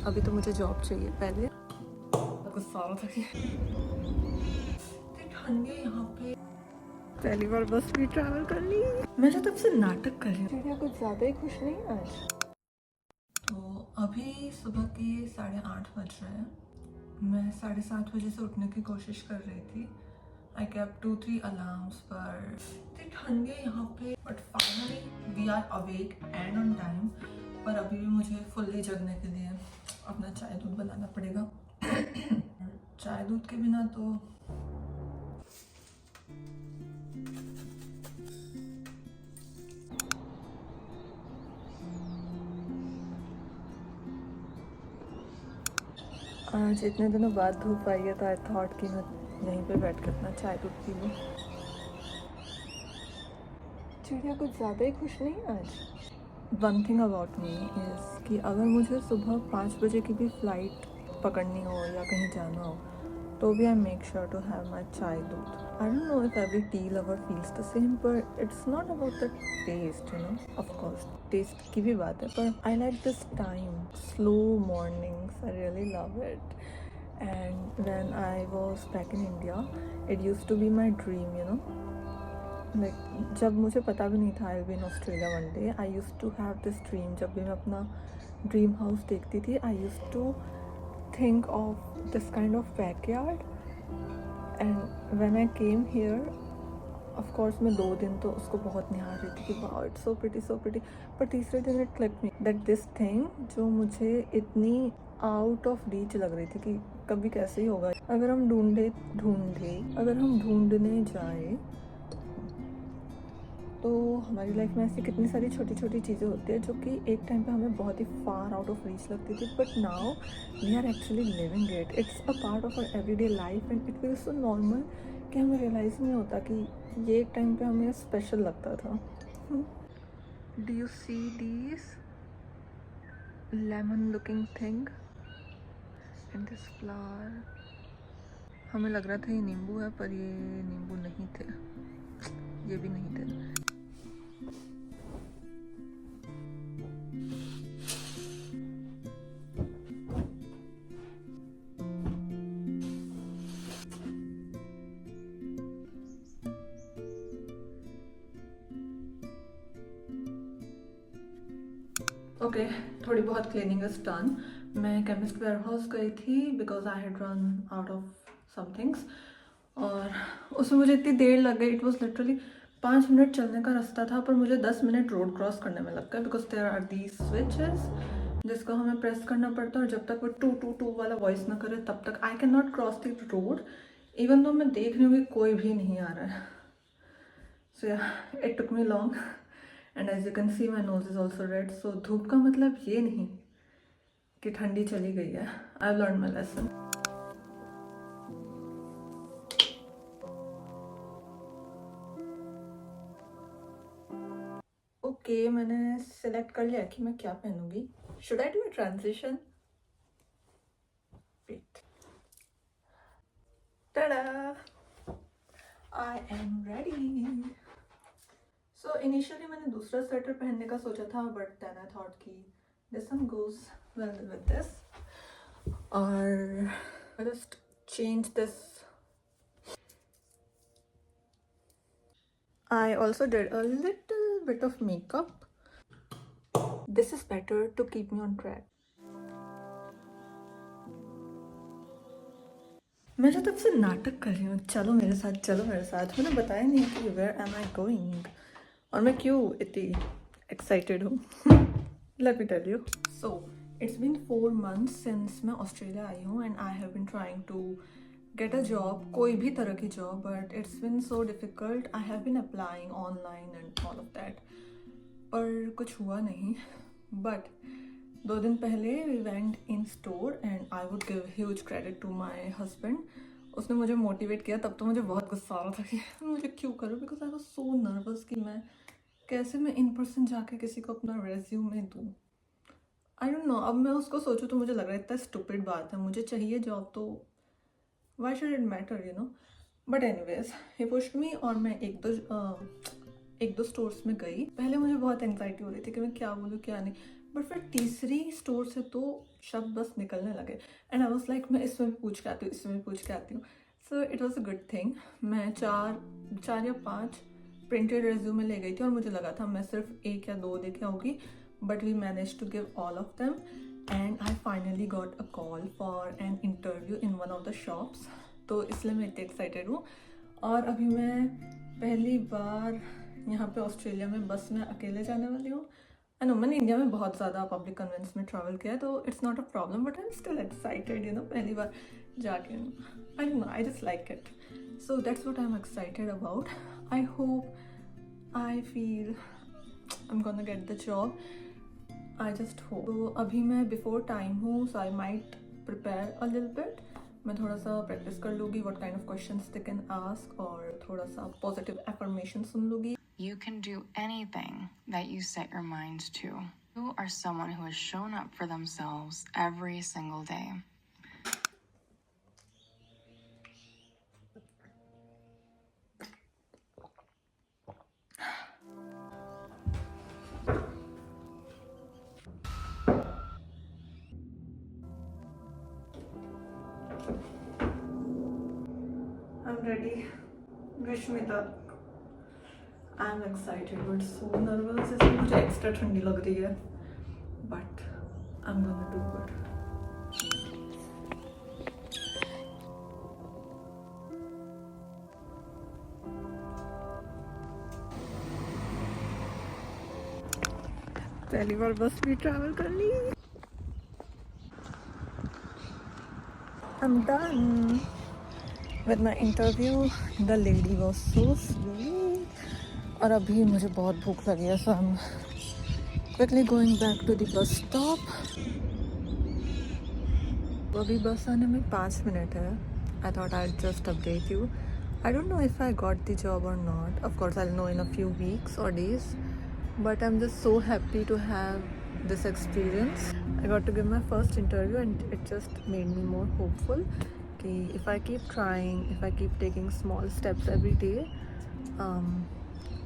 अभी तो मुझे जॉब चाहिए, पहले गुस्सा आ रहा था कि ठंडी है यहाँ पे। पहली बार बस में ट्रैवल कर ली। मैं तो तब से नाटक कर रही हूँ। चिड़िया कुछ ज़्यादा ही खुश नहीं है आज। तो अभी सुबह के 8:30 बज रहे हैं। मैं 7:30 बजे से उठने की कोशिश कर रही थी। आई केप्ट 2-3 अलार्म्स, पर इतनी ठंडी है यहाँ पे। But finally we are awake and on time. पर अभी भी मुझे फुल्ली जगने के लिए अपना चाय दूध बनाना पड़ेगा। चाय दूध के बिना तो आज इतने दिनों बाद धूप आई है, तो आई थॉट कि मैं यहीं पे बैठ कर अपना चाय दूध पी लूँ। चिड़िया कुछ ज़्यादा ही खुश नहीं है आज। One thing about me is कि अगर मुझे सुबह 5 बजे की भी फ़्लाइट पकड़नी हो या कहीं जाना हो, तो भी I make sure to have my chai doodh. I don't know if every tea lover feels the same, but it's not about the taste, you know. Of course taste की भी बात है, पर I like this time, slow mornings, I really love it. And when I was back in India, it used to be my dream, you know. Like जब मुझे पता भी नहीं था I'll be in Australia one day, I used to have this dream. जब भी मैं अपना ड्रीम हाउस देखती थी, I used to think of this kind of backyard. And when I came here, of course मैं 2 दिन तो उसको बहुत निहार रही थी कि wow it's so pretty so pretty. पर तीसरे दिन it click me that this thing जो मुझे इतनी आउट ऑफ रीच लग रही थी कि कभी कैसे ही होगा, अगर हम अगर हम ढूंढने जाए, तो हमारी लाइफ में ऐसी कितनी सारी छोटी छोटी चीज़ें होती है जो कि एक टाइम पे हमें बहुत ही फार आउट ऑफ रीच लगती थी, but now we are actually living it. It's a part of our everyday life and it feels so normal कि हमें रियलाइज़ नहीं होता कि ये एक टाइम पे हमें स्पेशल लगता था। Do you see these lemon looking thing and this flower? हमें लग रहा था ये नींबू है, पर ये नींबू नहीं थे, ये भी नहीं थे। ओके, थोड़ी बहुत क्लीनिंग इज डन। मैं केमिस्ट वेयर हाउस गई थी because I had run out of some things, और उसमें मुझे इतनी देर लग गई। इट वॉज लिटरली 5 मिनट चलने का रास्ता था, पर मुझे 10 मिनट रोड क्रॉस करने में लग गया because there are the switches जिसको हमें प्रेस करना पड़ता है, और जब तक वो टू टू टू वाला वॉइस ना करे तब तक I can not cross the road, even though मैं देख रही हूँ कि कोई भी नहीं आ रहा है। So yeah it took me long and as you can see my nose is also red. So धूप का मतलब ये नहीं कि ठंडी चली गई है। I learn my lesson. Okay, मैंने सिलेक्ट कर लिया कि मैं क्या पहनूंगी। Should I do a transition? Wait, tada, I am ready. So initially मैंने दूसरा स्वेटर पहनने का सोचा था, बट देन आई थॉट कि this one goes well with this, और just change this. I also did a little bit of makeup. This is better to keep me on track. मैं तो तब से नाटक कर रही हूँ, चलो मेरे साथ, चलो मेरे साथ। मैंने बताया नहीं कि वेयर एम आई गोइंग और मैं क्यों इतनी एक्साइटेड हूँ। Let me tell you. So it's been 4 months since मैं ऑस्ट्रेलिया आई हूँ, and I have been trying to get a job, कोई भी तरह की job, but it's been so difficult. I have been applying online and all of that, पर कुछ हुआ नहीं। बट 2 दिन पहले we went in store and I would give huge credit to my husband. उसने मुझे मोटिवेट किया। तब तो मुझे बहुत गुस्सा आ रहा था कि मुझे क्यों करूँ, because I was so nervous कि मैं इन पर्सन जाके किसी को अपना रेज्यूमे दूँ। आई डोंट नो, अब मैं उसको सोचूं तो मुझे लग रहा है इतना स्टूपिड बात है, मुझे चाहिए जॉब तो why should it matter, you know. But anyways he pushed me, और मैं एक दो स्टोर्स में गई। पहले मुझे बहुत एंग्जाइटी हो रही थी कि मैं क्या बोलूँ क्या नहीं, बट फिर तीसरी स्टोर से तो शब्द बस निकलने लगे एंड आई वाज लाइक मैं इसमें भी पूछ के आती हूँ, इसमें भी पूछ के आती हूँ. So it was a good thing. मैं चार या पाँच प्रिंटेड रेज्यूमे ले गई थी और मुझे लगा था मैं सिर्फ एक या दो देके आऊँगी, but we manage to give all of them and I finally got a call for an interview in one of the shops. तो इसलिए मैं इतनी एक्साइटेड हूँ. और अभी मैं पहली बार यहाँ पे ऑस्ट्रेलिया में बस में अकेले जाने वाली हूँ. आई नो मैंने इंडिया में बहुत ज़्यादा पब्लिक कन्वेंस में ट्रैवल किया है तो it's not a problem, but I am still excited, you know, पहली बार जाके. I don't know, I just like it. So that's what I am excited about. I hope, I feel I am gonna get the job. I just hope. तो अभी मैं before time हूँ, so I might prepare a little bit. मैं थोड़ा सा practice कर लूँगी what kind of questions they can ask, और थोड़ा सा पॉजिटिव एफर्मेशन सुन लूँगी. You can do anything that you set your mind to. You are someone who has shown up for themselves every single day. I'm ready. Wish me luck. I'm excited but so nervous. इसमें मुझे extra ठंडी लग रही है. But I'm gonna do good. पहली बार बस में travel कर ली. I'm done with my interview. The lady was so sweet. और अभी मुझे बहुत भूख लगी है, so I'm quickly going back to the bus stop. अभी बस आने में 5 मिनट है. I thought I'd just update you. I don't know if I got the job or not. Of course, I'll know in a few weeks or days. But I'm just so happy to have this experience. I got to give my first interview and it just made me more hopeful. Ki if I keep trying, if I keep taking small steps every day,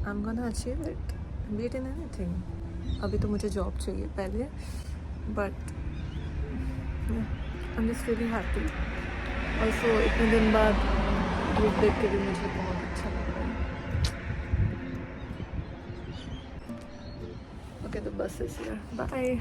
I'm gonna achieve it. Be it in anything. अभी तो मुझे job चाहिए पहले, but yeah, I'm just really happy. Also इतने दिन बाद group देख के भी मुझे बहुत अच्छा लग रहा है. Okay, the bus is here. Bye.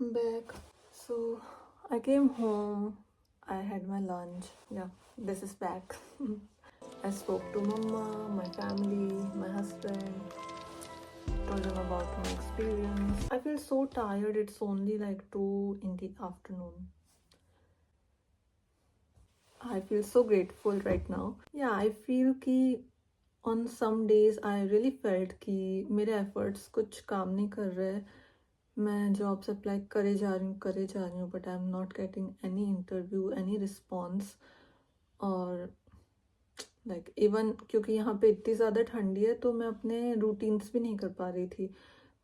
I'm back. So I came home. I had my lunch. Yeah, this is back. I spoke to Mama, my family, my husband. Told them about my experience. I feel so tired. It's only like 2 in the afternoon. I feel so grateful right now. Yeah, I feel कि on some days I really felt कि मेरे efforts कुछ काम नहीं कर रहे. मैं jobs apply करे जा रही हूँ but I am not getting any interview, any response. और लाइक इवन क्योंकि यहाँ पे इतनी ज़्यादा ठंडी है तो मैं अपने रूटीन्स भी नहीं कर पा रही थी.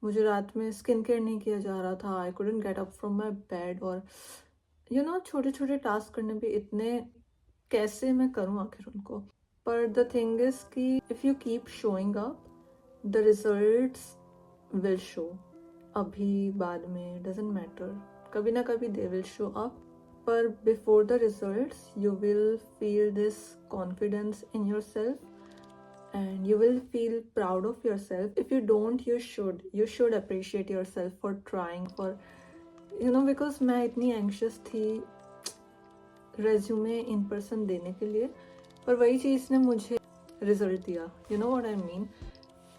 मुझे रात में स्किन केयर नहीं किया जा रहा था. I couldn't get up from my bed. और यू नो छोटे छोटे टास्क करने भी इतने, कैसे मैं करूँ आखिर उनको. पर द थिंग इज कि if you keep showing up the results will show. अभी बाद में डजेंट मैटर, कभी ना कभी दे विल शो अप. पर before the results you will feel this confidence in your self and you will feel proud of your self. If you don't you should appreciate your self for trying, for you know, because मैं इतनी anxious थी resume in person देने के लिए, पर वही चीज़ ने मुझे रिजल्ट दिया. You know what I mean.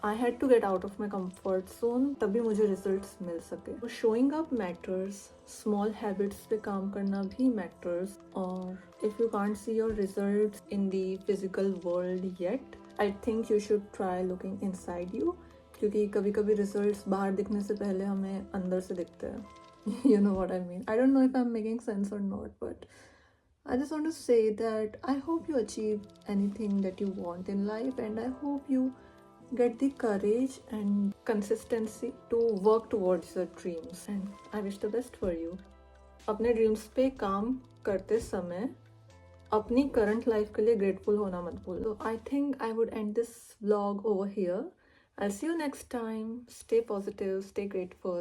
I had to get out of my comfort zone तभी मुझे results मिल सके. तो showing up matters, small habits पे काम करना भी matters. और if you can't see your results in the physical world yet, I think you should try looking inside you. क्योंकि कभी कभी results बाहर दिखने से पहले हमें अंदर से दिखते हैं. You know what I mean. I don't know if I'm making sense or not, but I just want to say that I hope you achieve anything that you want in life, and I hope you get the courage and consistency to work towards your dreams, and I wish the best for you. अपने dreams पे काम करते समय अपनी current life के लिए grateful होना मत भूलो. I think I would and this vlog over here. I'll see you next time. Stay positive, stay grateful.